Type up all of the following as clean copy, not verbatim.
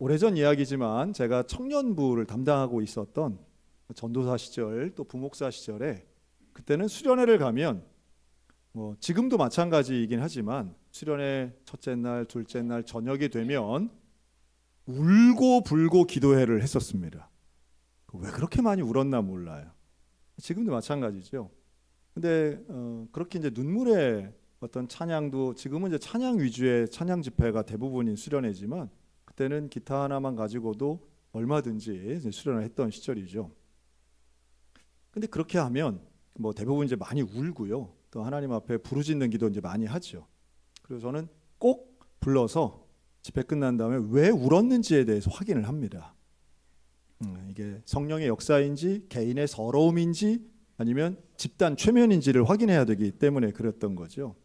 오래전 이야기지만 제가 청년부를 담당하고 있었던 전도사 시절 또 부목사 시절에 그때는 수련회를 가면 지금도 마찬가지이긴 하지만 수련회 첫째 날, 둘째 날 저녁이 되면 울고 불고 기도회를 했었습니다. 왜 그렇게 많이 울었나 몰라요. 지금도 마찬가지죠. 근데 그렇게 이제 눈물의 어떤 찬양도 지금은 이제 찬양 위주의 찬양 집회가 대부분인 수련회지만 그때는 기타 하나만 가지고도 얼마든지 이제 수련을 했던 시절이죠. 근데 그렇게 하면 대부분 이제 많이 울고요. 또 하나님 앞에 부르짖는 기도 이제 많이 하죠. 그래서 저는 꼭 불러서 집회 끝난 다음에 왜 울었는지에 대해서 확인을 합니다. 이게 성령의 역사인지 개인의 서러움인지 아니면 집단 최면인지를 확인해야 되기 때문에 그랬던 거죠.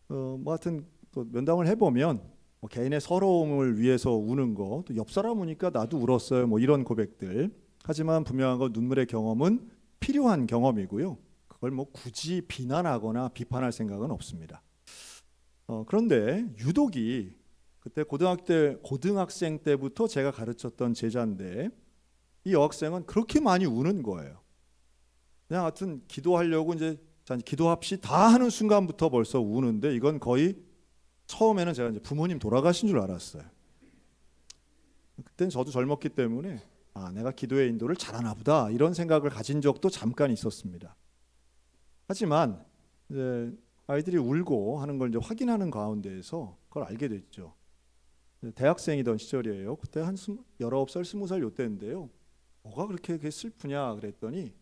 하여튼 또 면담을 해보면 개인의 서러움을 위해서 우는 거, 또 옆 사람 우니까 나도 울었어요. 이런 고백들. 하지만 분명한 건 눈물의 경험은 필요한 경험이고요. 그걸 굳이 비난하거나 비판할 생각은 없습니다. 그런데 유독이 그때 고등학생 때부터 제가 가르쳤던 제자인데 이 여학생은 그렇게 많이 우는 거예요. 그냥 하여튼 기도하려고 이제 기도합시 다 하는 순간부터 벌써 우는데 이건 거의 처음에는 제가 이제 부모님 돌아가신 줄 알았어요. 그때는 저도 젊었기 때문에 내가 기도의 인도를 잘하나 보다 이런 생각을 가진 적도 잠깐 있었습니다. 하지만 이제 아이들이 울고 하는 걸 이제 확인하는 가운데에서 그걸 알게 됐죠. 대학생이던 시절이에요. 그때 한 19살, 20살 요때인데요. 뭐가 그렇게 슬프냐 그랬더니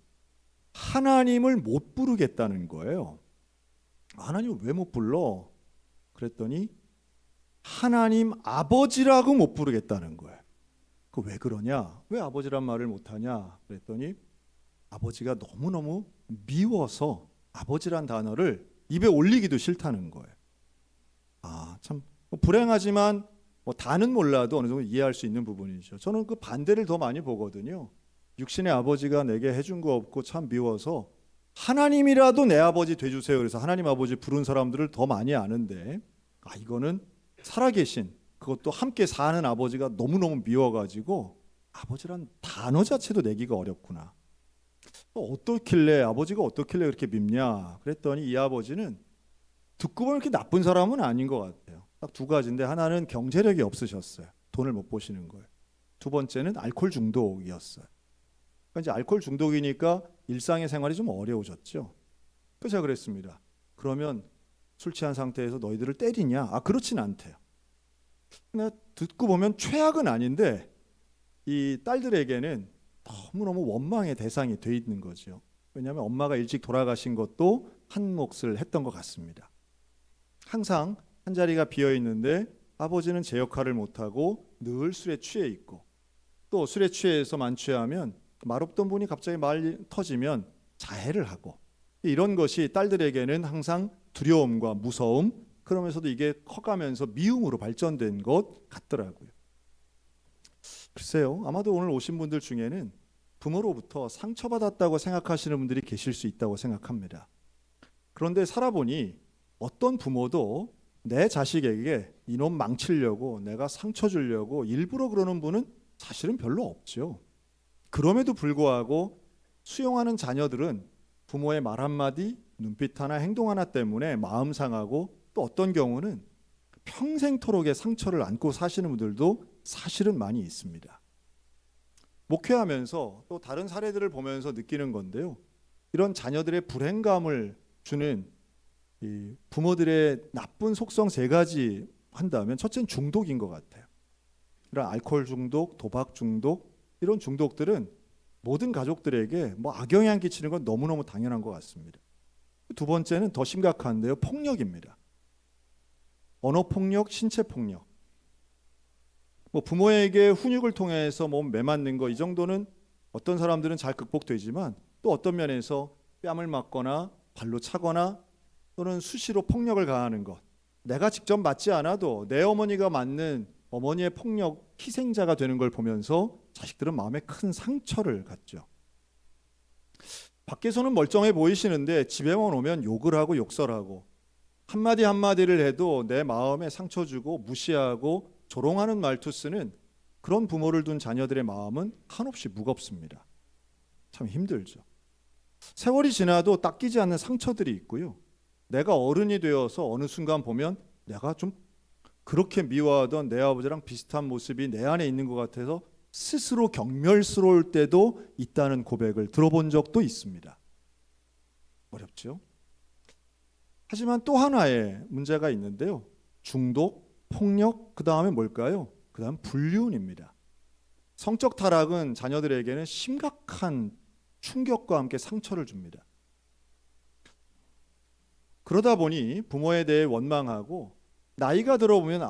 하나님을 못 부르겠다는 거예요. 하나님을 왜 못 불러? 그랬더니 하나님 아버지라고 못 부르겠다는 거예요. 그 왜 그러냐? 왜 아버지란 말을 못하냐? 그랬더니 아버지가 너무너무 미워서 아버지란 단어를 입에 올리기도 싫다는 거예요. 참 불행하지만 다는 몰라도 어느 정도 이해할 수 있는 부분이죠. 저는 그 반대를 더 많이 보거든요. 육신의 아버지가 내게 해준 거 없고 참 미워서 하나님이라도 내 아버지 돼주세요. 그래서 하나님 아버지 부른 사람들을 더 많이 아는데 이거는 살아계신 그것도 함께 사는 아버지가 너무너무 미워가지고 아버지란 단어 자체도 내기가 어렵구나. 아버지가 어떻길래 그렇게 밉냐 그랬더니 이 아버지는 듣고 보면 이렇게 나쁜 사람은 아닌 것 같아요. 딱 두 가지인데 하나는 경제력이 없으셨어요. 돈을 못 버시는 거예요. 두 번째는 알코올 중독이었어요. 그러니까 이제 알코올 중독이니까 일상의 생활이 좀 어려우셨죠. 그래서 제가 그랬습니다. 그러면 술 취한 상태에서 너희들을 때리냐? 그렇진 않대요. 듣고 보면 최악은 아닌데 이 딸들에게는 너무너무 원망의 대상이 돼 있는 거죠. 왜냐하면 엄마가 일찍 돌아가신 것도 한 몫을 했던 것 같습니다. 항상 한 자리가 비어 있는데 아버지는 제 역할을 못하고 늘 술에 취해 있고 또 술에 취해서 만취하면 말없던 분이 갑자기 말 터지면 자해를 하고 이런 것이 딸들에게는 항상 두려움과 무서움 그러면서도 이게 커가면서 미움으로 발전된 것 같더라고요. 글쎄요. 아마도 오늘 오신 분들 중에는 부모로부터 상처받았다고 생각하시는 분들이 계실 수 있다고 생각합니다. 그런데 살아보니 어떤 부모도 내 자식에게 이놈 망치려고 내가 상처 주려고 일부러 그러는 분은 사실은 별로 없죠. 그럼에도 불구하고 수용하는 자녀들은 부모의 말 한마디, 눈빛 하나, 행동 하나 때문에 마음 상하고 또 어떤 경우는 평생토록의 상처를 안고 사시는 분들도 사실은 많이 있습니다. 목회하면서 또 다른 사례들을 보면서 느끼는 건데요. 이런 자녀들의 불행감을 주는 이 부모들의 나쁜 속성 세 가지 한다면 첫째는 중독인 것 같아요. 이런 알코올 중독, 도박 중독 이런 중독들은 모든 가족들에게 악영향 끼치는 건 너무너무 당연한 것 같습니다. 두 번째는 더 심각한데요. 폭력입니다. 언어폭력, 신체폭력. 부모에게 훈육을 통해서 매맞는 거 이 정도는 어떤 사람들은 잘 극복되지만 또 어떤 면에서 뺨을 맞거나 발로 차거나 또는 수시로 폭력을 가하는 것. 내가 직접 맞지 않아도 내 어머니가 맞는 어머니의 폭력 희생자가 되는 걸 보면서 자식들은 마음에 큰 상처를 갖죠. 밖에서는 멀쩡해 보이시는데 집에만 오면 욕을 하고 욕설하고 한마디 한마디를 해도 내 마음에 상처 주고 무시하고 조롱하는 말투 쓰는 그런 부모를 둔 자녀들의 마음은 한없이 무겁습니다. 참 힘들죠. 세월이 지나도 닦이지 않는 상처들이 있고요. 내가 어른이 되어서 어느 순간 보면 내가 좀 그렇게 미워하던 내 아버지랑 비슷한 모습이 내 안에 있는 것 같아서 스스로 경멸스러울 때도 있다는 고백을 들어본 적도 있습니다. 어렵죠? 하지만 또 하나의 문제가 있는데요. 중독, 폭력, 그 다음에 뭘까요? 그 다음 불륜입니다. 성적 타락은 자녀들에게는 심각한 충격과 함께 상처를 줍니다. 그러다 보니 부모에 대해 원망하고 나이가 들어보면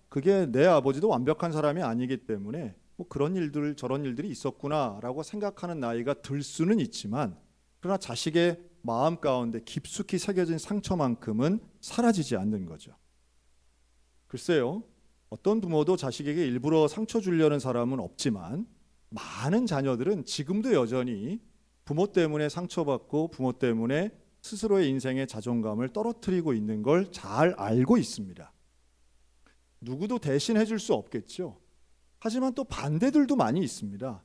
그게 내 아버지도 완벽한 사람이 아니기 때문에 뭐 그런 일들 저런 일들이 있었구나라고 생각하는 나이가 들 수는 있지만 그러나 자식의 마음 가운데 깊숙이 새겨진 상처만큼은 사라지지 않는 거죠. 글쎄요. 어떤 부모도 자식에게 일부러 상처 주려는 사람은 없지만 많은 자녀들은 지금도 여전히 부모 때문에 상처받고 부모 때문에 스스로의 인생의 자존감을 떨어뜨리고 있는 걸 잘 알고 있습니다. 누구도 대신해 줄 수 없겠죠. 하지만 또 반대들도 많이 있습니다.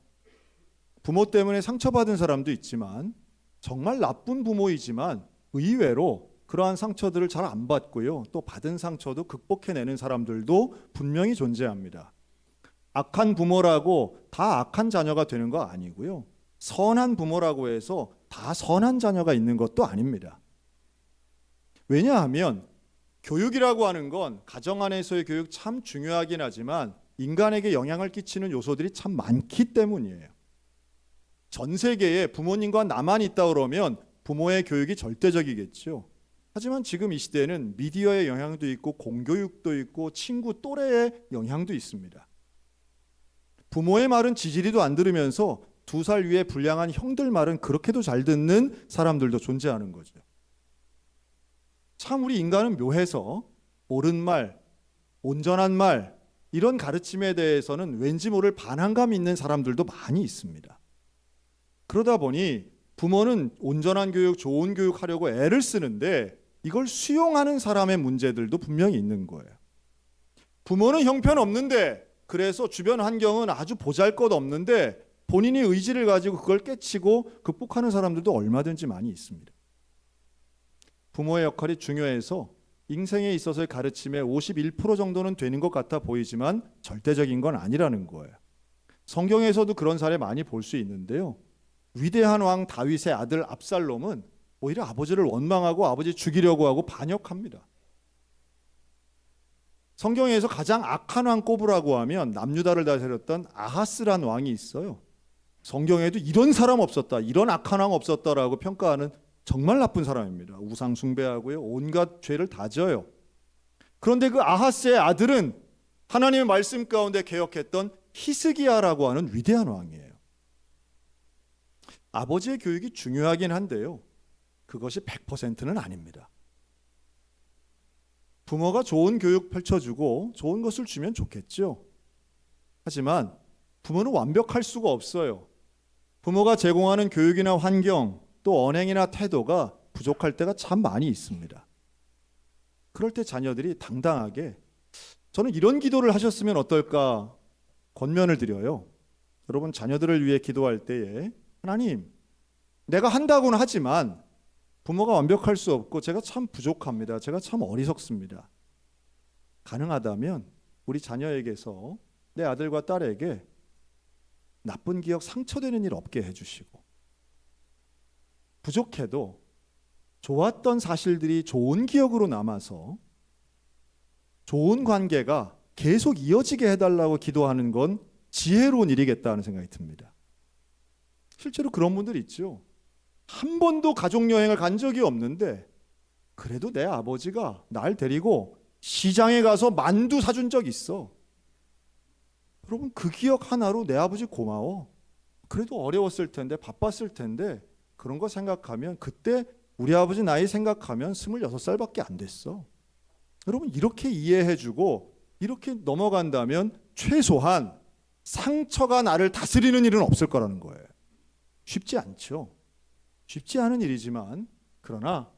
부모 때문에 상처받은 사람도 있지만 정말 나쁜 부모이지만 의외로 그러한 상처들을 잘 안 받고요. 또 받은 상처도 극복해내는 사람들도 분명히 존재합니다. 악한 부모라고 다 악한 자녀가 되는 거 아니고요. 선한 부모라고 해서 다 선한 자녀가 있는 것도 아닙니다. 왜냐하면 교육이라고 하는 건 가정 안에서의 교육 참 중요하긴 하지만 인간에게 영향을 끼치는 요소들이 참 많기 때문이에요. 전 세계에 부모님과 나만 있다 그러면 부모의 교육이 절대적이겠죠. 하지만 지금 이 시대에는 미디어의 영향도 있고 공교육도 있고 친구 또래의 영향도 있습니다. 부모의 말은 지지리도 안 들으면서 2살 위에 불량한 형들 말은 그렇게도 잘 듣는 사람들도 존재하는 거죠. 참 우리 인간은 묘해서 옳은 말, 온전한 말 이런 가르침에 대해서는 왠지 모를 반항감 있는 사람들도 많이 있습니다. 그러다 보니 부모는 온전한 교육, 좋은 교육 하려고 애를 쓰는데 이걸 수용하는 사람의 문제들도 분명히 있는 거예요. 부모는 형편없는데 그래서 주변 환경은 아주 보잘것없는데 본인이 의지를 가지고 그걸 깨치고 극복하는 사람들도 얼마든지 많이 있습니다. 부모의 역할이 중요해서 인생에 있어서의 가르침의 51% 정도는 되는 것 같아 보이지만 절대적인 건 아니라는 거예요. 성경에서도 그런 사례 많이 볼 수 있는데요. 위대한 왕 다윗의 아들 압살롬은 오히려 아버지를 원망하고 아버지 죽이려고 하고 반역합니다. 성경에서 가장 악한 왕 꼽으라고 하면 남유다를 다스렸던 아하스란 왕이 있어요. 성경에도 이런 사람 없었다, 이런 악한 왕 없었다라고 평가하는 정말 나쁜 사람입니다. 우상 숭배하고요, 온갖 죄를 다 져요. 그런데 그 아하스의 아들은 하나님의 말씀 가운데 개혁했던 히스기야라고 하는 위대한 왕이에요. 아버지의 교육이 중요하긴 한데요. 그것이 100%는 아닙니다. 부모가 좋은 교육 펼쳐주고 좋은 것을 주면 좋겠죠. 하지만 부모는 완벽할 수가 없어요. 부모가 제공하는 교육이나 환경 또 언행이나 태도가 부족할 때가 참 많이 있습니다. 그럴 때 자녀들이 당당하게 저는 이런 기도를 하셨으면 어떨까 권면을 드려요. 여러분 자녀들을 위해 기도할 때에 하나님 내가 한다고는 하지만 부모가 완벽할 수 없고 제가 참 부족합니다. 제가 참 어리석습니다. 가능하다면 우리 자녀에게서 내 아들과 딸에게 나쁜 기억 상처되는 일 없게 해주시고 부족해도 좋았던 사실들이 좋은 기억으로 남아서 좋은 관계가 계속 이어지게 해달라고 기도하는 건 지혜로운 일이겠다는 생각이 듭니다. 실제로 그런 분들 있죠. 한 번도 가족여행을 간 적이 없는데 그래도 내 아버지가 날 데리고 시장에 가서 만두 사준 적 있어. 여러분 그 기억 하나로 내 아버지 고마워. 그래도 어려웠을 텐데 바빴을 텐데 그런 거 생각하면 그때 우리 아버지 나이 생각하면 26살밖에 안 됐어. 여러분 이렇게 이해해주고 이렇게 넘어간다면 최소한 상처가 나를 다스리는 일은 없을 거라는 거예요. 쉽지 않죠. 쉽지 않은 일이지만 그러나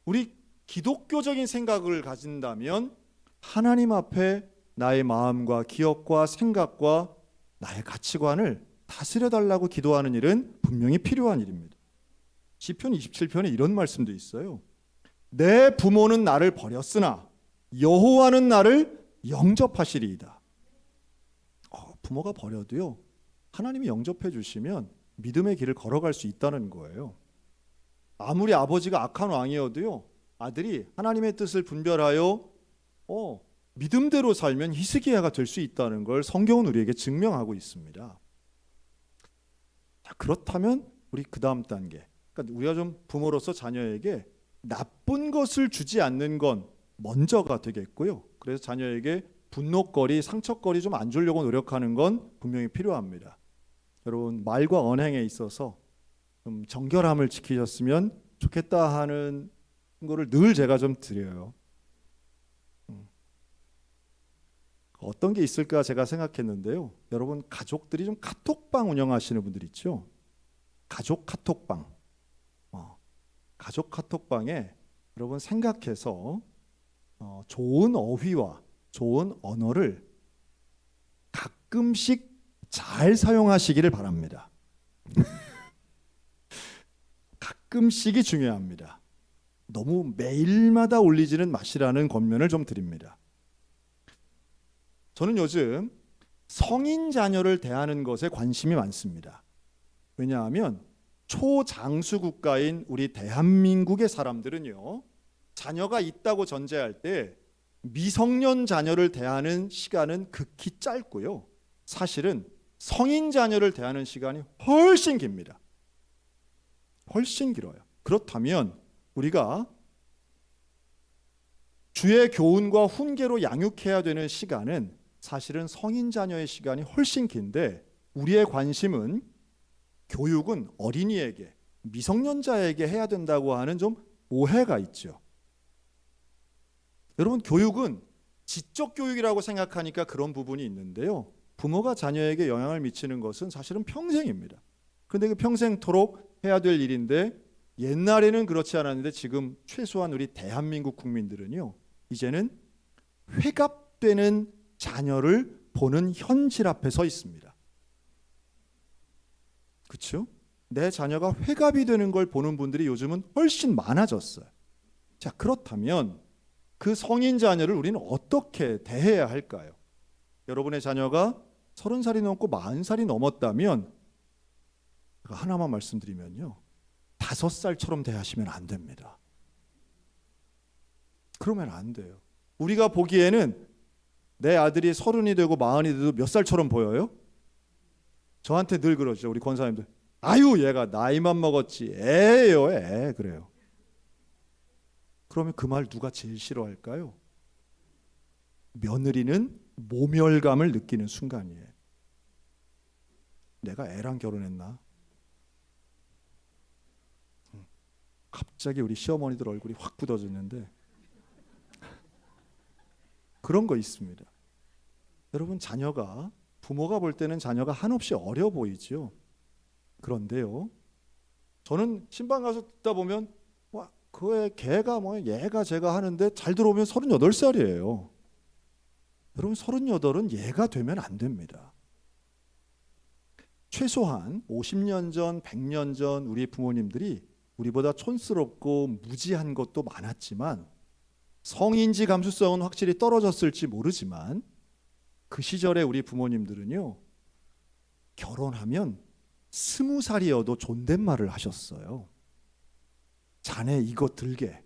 우리 기독교적인 생각을 가진다면 하나님 앞에 나의 마음과 기억과 생각과 나의 가치관을 다스려달라고 기도하는 일은 분명히 필요한 일입니다. 시편 27편에 이런 말씀도 있어요. 내 부모는 나를 버렸으나 여호와는 나를 영접하시리이다. 부모가 버려도요, 하나님이 영접해 주시면 믿음의 길을 걸어갈 수 있다는 거예요. 아무리 아버지가 악한 왕이어도요, 아들이 하나님의 뜻을 분별하여 믿음대로 살면 히스기야가 될 수 있다는 걸 성경은 우리에게 증명하고 있습니다. 자, 그렇다면 우리 그 다음 단계, 그러니까 우리가 좀 부모로서 자녀에게 나쁜 것을 주지 않는 건 먼저가 되겠고요. 그래서 자녀에게 분노거리, 상처거리 좀 안 주려고 노력하는 건 분명히 필요합니다. 여러분, 말과 언행에 있어서 좀 정결함을 지키셨으면 좋겠다 하는 거를 늘 제가 좀 드려요. 어떤 게 있을까 제가 생각했는데요. 여러분, 가족들이 좀 카톡방 운영하시는 분들 있죠. 가족 카톡방. 가족 카톡방에 여러분 생각해서 좋은 어휘와 좋은 언어를 가끔씩 잘 사용하시기를 바랍니다. 가끔씩이 중요합니다. 너무 매일마다 올리지는 마시라는 권면을 좀 드립니다. 저는 요즘 성인 자녀를 대하는 것에 관심이 많습니다. 왜냐하면 초장수 국가인 우리 대한민국의 사람들은요, 자녀가 있다고 전제할 때 미성년 자녀를 대하는 시간은 극히 짧고요, 사실은 성인 자녀를 대하는 시간이 훨씬 깁니다. 훨씬 길어요. 그렇다면 우리가 주의 교훈과 훈계로 양육해야 되는 시간은 사실은 성인 자녀의 시간이 훨씬 긴데, 우리의 관심은 교육은 어린이에게, 미성년자에게 해야 된다고 하는 좀 오해가 있죠. 여러분, 교육은 지적 교육이라고 생각하니까 그런 부분이 있는데요, 부모가 자녀에게 영향을 미치는 것은 사실은 평생입니다. 그런데 그 평생토록 해야 될 일인데, 옛날에는 그렇지 않았는데 지금 최소한 우리 대한민국 국민들은요, 이제는 회갑되는 자녀를 보는 현실 앞에 서 있습니다. 그렇죠? 내 자녀가 회갑이 되는 걸 보는 분들이 요즘은 훨씬 많아졌어요. 자, 그렇다면 그 성인 자녀를 우리는 어떻게 대해야 할까요? 여러분의 자녀가 30살이 넘고 40살이 넘었다면 하나만 말씀드리면요, 5살처럼 대하시면 안 됩니다. 그러면 안 돼요. 우리가 보기에는 내 아들이 30이 되고 40이 돼도 몇 살처럼 보여요? 저한테 늘 그러죠, 우리 권사님들. 아유, 얘가 나이만 먹었지, 애예요, 애. 그래요. 그러면 그 말 누가 제일 싫어할까요? 며느리는 모멸감을 느끼는 순간이에요. 내가 애랑 결혼했나? 갑자기 우리 시어머니들 얼굴이 확 굳어지는데, 그런 거 있습니다. 여러분, 자녀가, 부모가 볼 때는 자녀가 한없이 어려 보이죠. 그런데요, 저는 신방 가서 듣다 보면 와, 그의 걔가 뭐 얘가 제가 하는데 잘 들어오면 38살이에요. 여러분, 38은 얘가 되면 안 됩니다. 최소한 50년 전, 100년 전 우리 부모님들이 우리보다 촌스럽고 무지한 것도 많았지만, 성인지 감수성은 확실히 떨어졌을지 모르지만, 그 시절에 우리 부모님들은요, 결혼하면 20살이어도 존댓말을 하셨어요. 자네 이거 들게.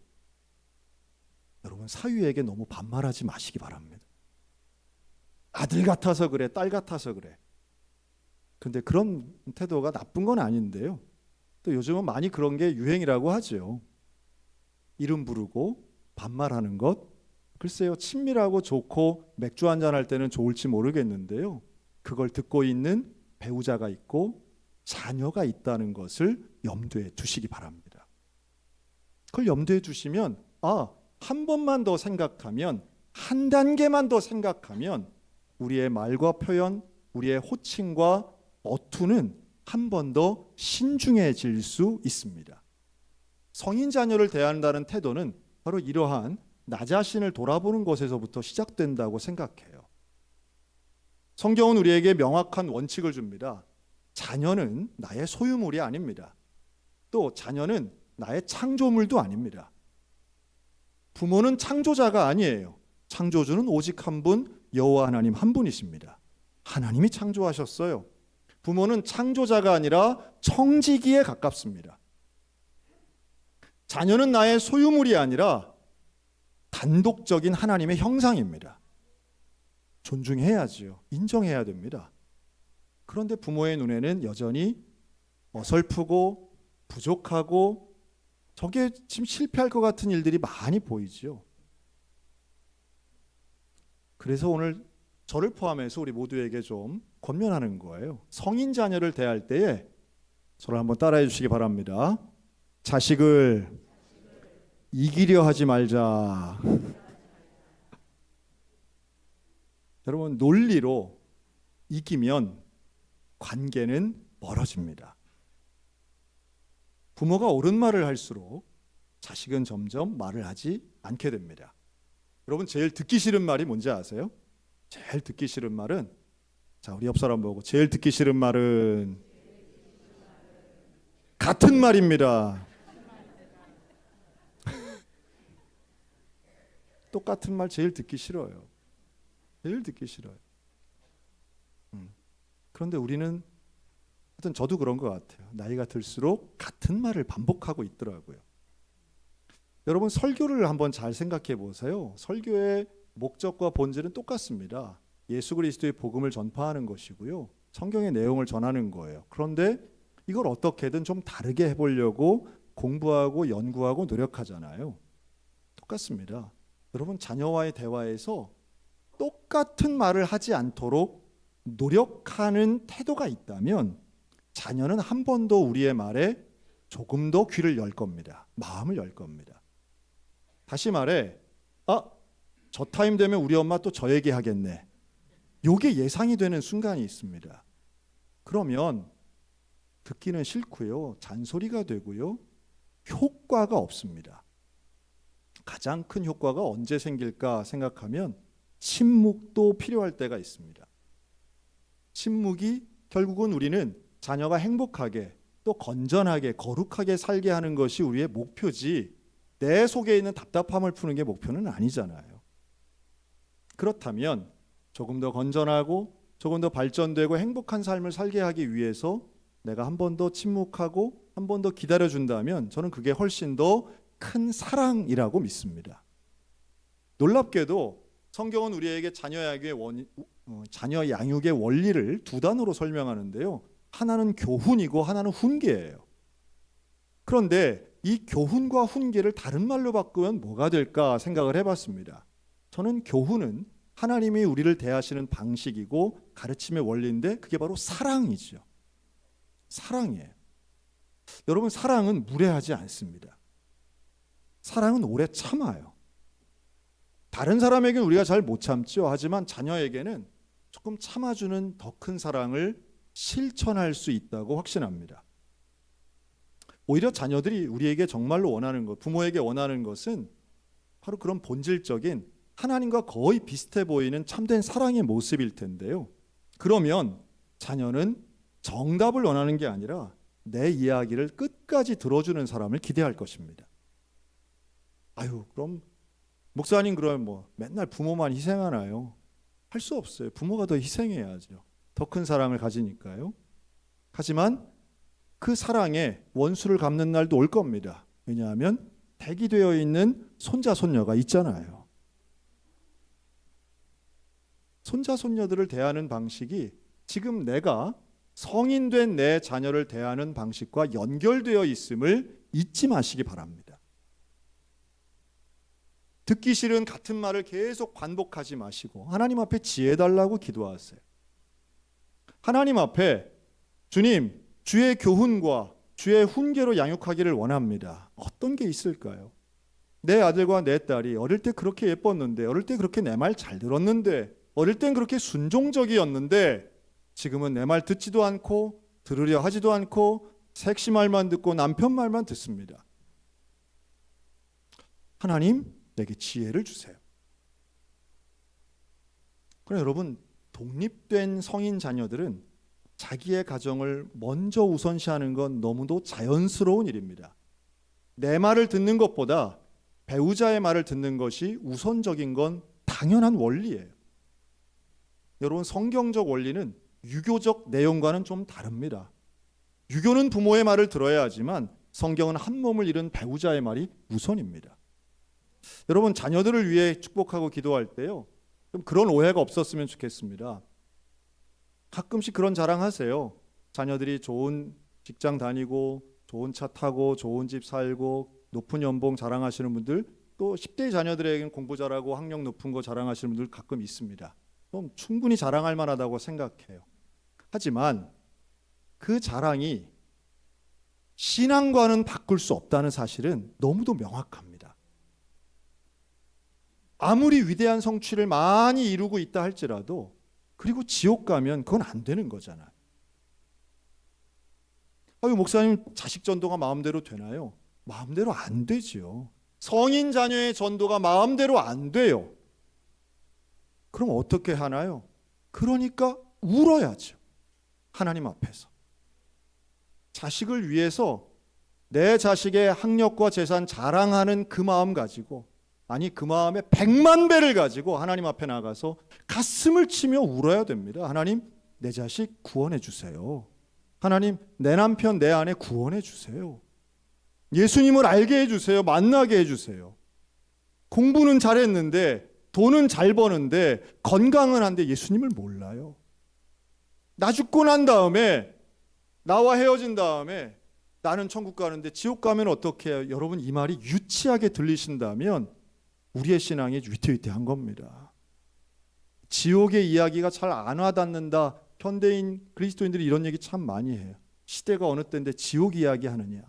여러분, 사위에게 너무 반말하지 마시기 바랍니다. 아들 같아서 그래, 딸 같아서 그래. 근데 그런 태도가 나쁜 건 아닌데요, 또 요즘은 많이 그런 게 유행이라고 하죠. 이름 부르고 반말하는 것, 글쎄요, 친밀하고 좋고 맥주 한잔 할 때는 좋을지 모르겠는데요, 그걸 듣고 있는 배우자가 있고 자녀가 있다는 것을 염두에 두시기 바랍니다. 그걸 염두에 두시면, 한 번만 더 생각하면, 한 단계만 더 생각하면 우리의 말과 표현, 우리의 호칭과 어투는 한 번 더 신중해질 수 있습니다. 성인 자녀를 대한다는 태도는 바로 이러한 나 자신을 돌아보는 것에서부터 시작된다고 생각해요. 성경은 우리에게 명확한 원칙을 줍니다. 자녀는 나의 소유물이 아닙니다. 또 자녀는 나의 창조물도 아닙니다. 부모는 창조자가 아니에요. 창조주는 오직 한 분, 여호와 하나님 한 분이십니다. 하나님이 창조하셨어요. 부모는 창조자가 아니라 청지기에 가깝습니다. 자녀는 나의 소유물이 아니라 단독적인 하나님의 형상입니다. 존중해야지요. 인정해야 됩니다. 그런데 부모의 눈에는 여전히 어설프고 부족하고 저게 지금 실패할 것 같은 일들이 많이 보이지요. 그래서 오늘 저를 포함해서 우리 모두에게 좀 권면하는 거예요. 성인 자녀를 대할 때에 저를 한번 따라해 주시기 바랍니다. 자식을 이기려 하지 말자. 여러분, 논리로 이기면 관계는 멀어집니다. 부모가 옳은 말을 할수록 자식은 점점 말을 하지 않게 됩니다. 여러분, 제일 듣기 싫은 말이 뭔지 아세요? 제일 듣기 싫은 말은, 자, 우리 옆 사람 보고, 제일 듣기 싫은 말은 같은 말입니다. 똑같은 말 제일 듣기 싫어요. 제일 듣기 싫어요. 그런데 우리는, 하여튼 저도 그런 것 같아요. 나이가 들수록 같은 말을 반복하고 있더라고요. 여러분, 설교를 한번 잘 생각해 보세요. 설교의 목적과 본질은 똑같습니다. 예수 그리스도의 복음을 전파하는 것이고요. 성경의 내용을 전하는 거예요. 그런데 이걸 어떻게든 좀 다르게 해보려고 공부하고 연구하고 노력하잖아요. 똑같습니다. 여러분, 자녀와의 대화에서 똑같은 말을 하지 않도록 노력하는 태도가 있다면 자녀는 한 번 더 우리의 말에 조금 더 귀를 열 겁니다. 마음을 열 겁니다. 다시 말해, 저 타임 되면 우리 엄마 또 저 얘기하겠네. 요게 예상이 되는 순간이 있습니다. 그러면 듣기는 싫고요. 잔소리가 되고요. 효과가 없습니다. 가장 큰 효과가 언제 생길까 생각하면 침묵도 필요할 때가 있습니다. 침묵이 결국은 우리는 자녀가 행복하게 또 건전하게 거룩하게 살게 하는 것이 우리의 목표지 내 속에 있는 답답함을 푸는 게 목표는 아니잖아요. 그렇다면 조금 더 건전하고 조금 더 발전되고 행복한 삶을 살게 하기 위해서 내가 한 번 더 침묵하고 한 번 더 기다려준다면 저는 그게 훨씬 더 큰 사랑이라고 믿습니다. 놀랍게도 성경은 우리에게 자녀 양육의 원리를 두 단어로 설명하는데요. 하나는 교훈이고 하나는 훈계예요. 그런데 이 교훈과 훈계를 다른 말로 바꾸면 뭐가 될까 생각을 해봤습니다. 저는 교훈은 하나님이 우리를 대하시는 방식이고 가르침의 원리인데 그게 바로 사랑이죠. 사랑이에요. 여러분, 사랑은 무례하지 않습니다. 사랑은 오래 참아요. 다른 사람에게는 우리가 잘 못 참죠. 하지만 자녀에게는 조금 참아주는 더 큰 사랑을 실천할 수 있다고 확신합니다. 오히려 자녀들이 우리에게 정말로 원하는 것, 부모에게 원하는 것은 바로 그런 본질적인 하나님과 거의 비슷해 보이는 참된 사랑의 모습일 텐데요. 그러면 자녀는 정답을 원하는 게 아니라 내 이야기를 끝까지 들어주는 사람을 기대할 것입니다. 그럼 목사님 그러면 맨날 부모만 희생하나요? 할 수 없어요. 부모가 더 희생해야죠. 더 큰 사랑을 가지니까요. 하지만 그 사랑에 원수를 갚는 날도 올 겁니다. 왜냐하면 대기되어 있는 손자 손녀가 있잖아요. 손자 손녀들을 대하는 방식이 지금 내가 성인된 내 자녀를 대하는 방식과 연결되어 있음을 잊지 마시기 바랍니다. 듣기 싫은 같은 말을 계속 반복하지 마시고 하나님 앞에 지혜 달라고 기도하세요. 하나님 앞에 주님, 주의 교훈과 주의 훈계로 양육하기를 원합니다. 어떤 게 있을까요? 내 아들과 내 딸이 어릴 때 그렇게 예뻤는데, 어릴 때 그렇게 내 말 잘 들었는데, 어릴 땐 그렇게 순종적이었는데 지금은 내 말 듣지도 않고 들으려 하지도 않고 섹시 말만 듣고 남편 말만 듣습니다. 하나님, 내게 지혜를 주세요. 그래, 여러분, 독립된 성인 자녀들은 자기의 가정을 먼저 우선시하는 건 너무도 자연스러운 일입니다. 내 말을 듣는 것보다 배우자의 말을 듣는 것이 우선적인 건 당연한 원리예요. 여러분, 성경적 원리는 유교적 내용과는 좀 다릅니다. 유교는 부모의 말을 들어야 하지만 성경은 한 몸을 이룬 배우자의 말이 우선입니다. 여러분, 자녀들을 위해 축복하고 기도할 때요, 좀 그런 오해가 없었으면 좋겠습니다. 가끔씩 그런 자랑하세요. 자녀들이 좋은 직장 다니고 좋은 차 타고 좋은 집 살고 높은 연봉 자랑하시는 분들, 또 10대 자녀들에게는 공부 잘하고 학력 높은 거 자랑하시는 분들 가끔 있습니다. 그럼 충분히 자랑할 만하다고 생각해요. 하지만 그 자랑이 신앙과는 바꿀 수 없다는 사실은 너무도 명확합니다. 아무리 위대한 성취를 많이 이루고 있다 할지라도, 그리고 지옥 가면 그건 안 되는 거잖아요. 목사님, 자식 전도가 마음대로 되나요? 마음대로 안 되지요. 성인 자녀의 전도가 마음대로 안 돼요. 그럼 어떻게 하나요? 그러니까 울어야죠. 하나님 앞에서. 자식을 위해서 내 자식의 학력과 재산 자랑하는 그 마음 가지고, 아니 그 마음의 100만 배를 가지고 하나님 앞에 나가서 가슴을 치며 울어야 됩니다. 하나님, 내 자식 구원해 주세요. 하나님, 내 남편 내 아내 구원해 주세요. 예수님을 알게 해주세요. 만나게 해주세요. 공부는 잘했는데, 돈은 잘 버는데, 건강은 한데 예수님을 몰라요. 나 죽고 난 다음에, 나와 헤어진 다음에 나는 천국 가는데 지옥 가면 어떻게 해요? 여러분, 이 말이 유치하게 들리신다면 우리의 신앙이 위태위태한 겁니다. 지옥의 이야기가 잘 안 와닿는다. 현대인 그리스도인들이 이런 얘기 참 많이 해요. 시대가 어느 때인데 지옥 이야기 하느냐.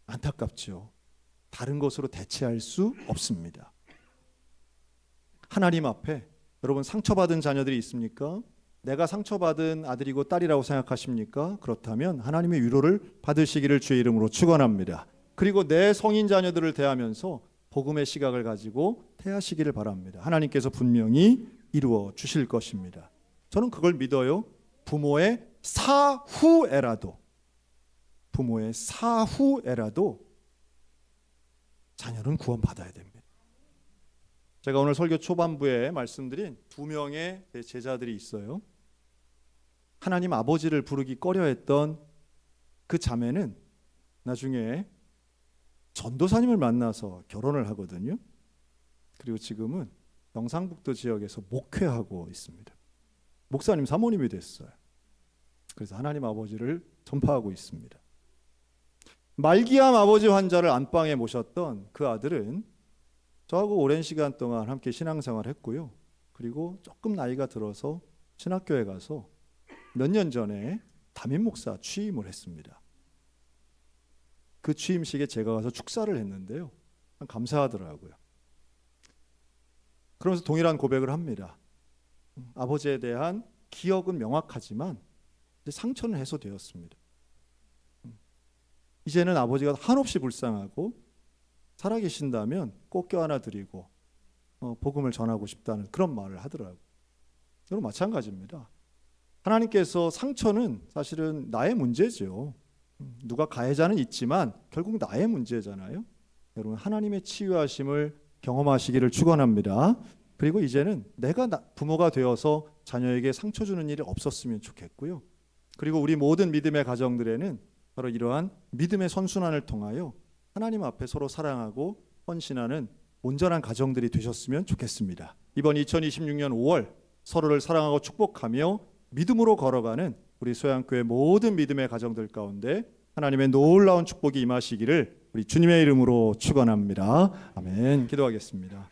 안타깝죠. 다른 것으로 대체할 수 없습니다. 하나님 앞에 여러분, 상처받은 자녀들이 있습니까? 내가 상처받은 아들이고 딸이라고 생각하십니까? 그렇다면 하나님의 위로를 받으시기를 주의 이름으로 축원합니다. 그리고 내 성인 자녀들을 대하면서 복음의 시각을 가지고 대하시기를 바랍니다. 하나님께서 분명히 이루어 주실 것입니다. 저는 그걸 믿어요. 부모의 사후에라도 자녀는 구원받아야 됩니다. 제가 오늘 설교 초반부에 말씀드린 2명의 제자들이 있어요. 하나님 아버지를 부르기 꺼려했던 그 자매는 나중에 전도사님을 만나서 결혼을 하거든요. 그리고 지금은 경상북도 지역에서 목회하고 있습니다. 목사님 사모님이 됐어요. 그래서 하나님 아버지를 전파하고 있습니다. 말기암 아버지 환자를 안방에 모셨던 그 아들은 저하고 오랜 시간 동안 함께 신앙생활을 했고요. 그리고 조금 나이가 들어서 신학교에 가서 몇 년 전에 담임 목사 취임을 했습니다. 그 취임식에 제가 가서 축사를 했는데요. 감사하더라고요. 그러면서 동일한 고백을 합니다. 아버지에 대한 기억은 명확하지만 이제 상처는 해소되었습니다. 이제는 아버지가 한없이 불쌍하고 살아계신다면 꼭 껴안아 드리고 복음을 전하고 싶다는 그런 말을 하더라고요. 여러분, 마찬가지입니다. 하나님께서 상처는 사실은 나의 문제죠. 누가 가해자는 있지만 결국 나의 문제잖아요. 여러분, 하나님의 치유하심을 경험하시기를 축원합니다. 그리고 이제는 내가 부모가 되어서 자녀에게 상처 주는 일이 없었으면 좋겠고요. 그리고 우리 모든 믿음의 가정들에는 바로 이러한 믿음의 선순환을 통하여 하나님 앞에 서로 사랑하고 헌신하는 온전한 가정들이 되셨으면 좋겠습니다. 이번 2026년 5월 서로를 사랑하고 축복하며 믿음으로 걸어가는 우리 소양교회 모든 믿음의 가정들 가운데 하나님의 놀라운 축복이 임하시기를 우리 주님의 이름으로 축원합니다. 아멘. 기도하겠습니다.